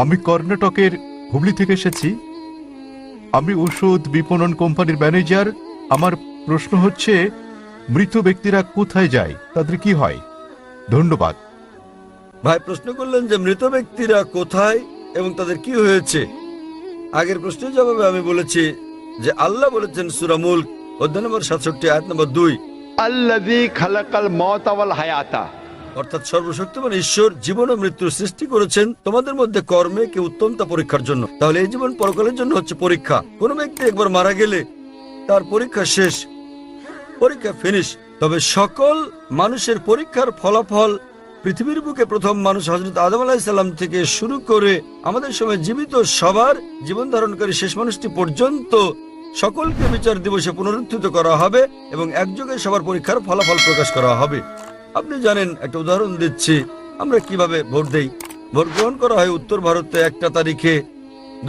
আমি কর্ণাটকের হুগলি থেকে এসেছি। আমি ওষুধ বিপণন কোম্পানির ম্যানেজার। আমার প্রশ্ন হচ্ছে, মৃত ব্যক্তিরা কোথায় যায়, তাদের কি হয়? ধন্যবাদ। ভাই প্রশ্ন করলেন যে মৃত ব্যক্তিরা কোথায় এবং তাদের কি হয়েছে। আগের প্রশ্নের জবাবে আমি বলেছি যে আল্লাহ বলেছেন সূরা মুলক অধ্যায় নম্বর 67 আয়াত নম্বর 2, আল্লাযী খালাকাল মাউতা ওয়াল হায়াতা, অর্থাৎ সর্বশক্তিমান ঈশ্বর জীবন ও মৃত্যুর সৃষ্টি করেছেন তোমাদের মধ্যে কর্মে কি উত্তম তা পরীক্ষার জন্য। তাহলে এই জীবন পরকালের জন্য হচ্ছে পরীক্ষা। কোনো ব্যক্তি একবার মারা গেলে তার পরীক্ষা শেষ, পরীক্ষা ফিনিশ। তবে সকল মানুষের পরীক্ষার ফলাফল পৃথিবীর বুকে প্রথম মানুষ হযরত আদম আলাইহিস সালাম থেকে শুরু করে আমাদের সময় জীবিত সবার জীবন ধারণকারী শেষ মানুষটি পর্যন্ত সকলকে বিচার দিবসে পুনরুত্থিত করা হবে এবং একযোগে সবার পরীক্ষার ফলাফল প্রকাশ করা হবে। আপনি জানেন, একটা উদাহরণ দিচ্ছি, আমরা কিভাবে ভোট দেই। ভোট গ্রহণ করা হয় উত্তর ভারতে একটা তারিখে,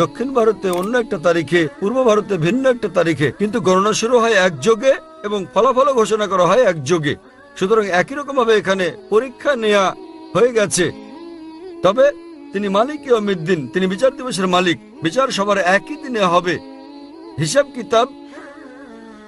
দক্ষিণ ভারতে অন্য একটা তারিখে, পূর্ব ভারতে ভিন্ন একটা তারিখে, কিন্তু গণনা শুরু হয় একযোগে এবং ফলাফল ঘোষণা করা হয় একযোগে। সুতরাং একই রকম ভাবে এখানে পরীক্ষা নেওয়া হয়ে গেছে। তবে তিনি মালিক ইয়াউমিদ্দিন, তিনি বিচার দিবসের মালিক। বিচার সবার একই দিনে হবে। হিসাব কিতাব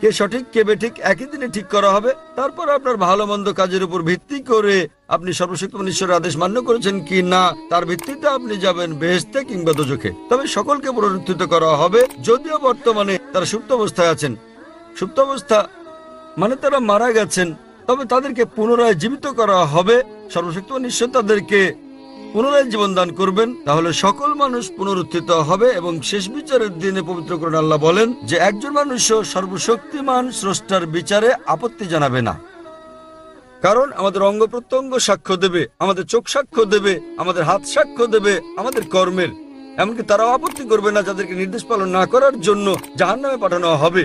কে সঠিক কে বেঠিক একই দিনে ঠিক করা হবে। তারপর আপনার ভালো মন্দ কাজের উপর ভিত্তি করে আপনি সর্বশক্তিমান ঈশ্বরের আদেশ মান্য করেছেন কি না, তার ভিত্তিতে আপনি যাবেন বেহেশতে কিংবা দোজখে। তবে সকলকে পুনরুত্থিত করা হবে, যদিও বর্তমানে তারা সুপ্ত অবস্থায় আছেন। সুপ্ত অবস্থা মানে তারা মারা গেছেন, তবে তাদেরকে পুনরায় জীবিত করা হবে। সর্বশক্তিমান ঈশ্বর তাদেরকে পুনরায় জীবন দান করবেন। তাহলে সকল মানুষ পুনরুত্থিত হবে এবং শেষ বিচারের দিনে পবিত্র কোরআন আল্লাহ বলেন যে একজন মানুষও সর্বশক্তিমান স্রষ্টার বিচারে আপত্তি জানাবে না। কারণ আমাদের অঙ্গ প্রত্যঙ্গ সাক্ষ্য দেবে, আমাদের চোখ সাক্ষ্য দেবে, আমাদের হাত সাক্ষ্য দেবে আমাদের কর্মের। এমনকি তারাও আপত্তি করবে না যাদেরকে নির্দেশ পালন না করার জন্য জাহান্নামে পাঠানো হবে।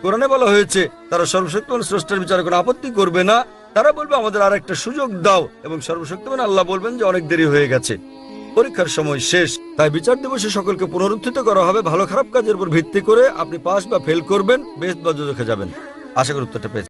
কোরআনে বলা হয়েছে তারা সর্বশক্তিমান স্রষ্টার বিচারে কোনো আপত্তি করবে না। তারা বলবে আমাদের আর একটা সুযোগ দাও, এবং সর্বশক্তিমান আল্লাহ বলবেন যে অনেক দেরি হয়ে গেছে, পরীক্ষার সময় শেষ। তাই বিচার দিবসে সকলকে পুনরুত্থিত করা হবে ভালো খারাপ কাজের উপর ভিত্তি করে। আপনি পাস বা ফেল করবেন, বেহেশত বা দোজখে যাবেন। আশা করি উত্তরটা পেয়েছেন।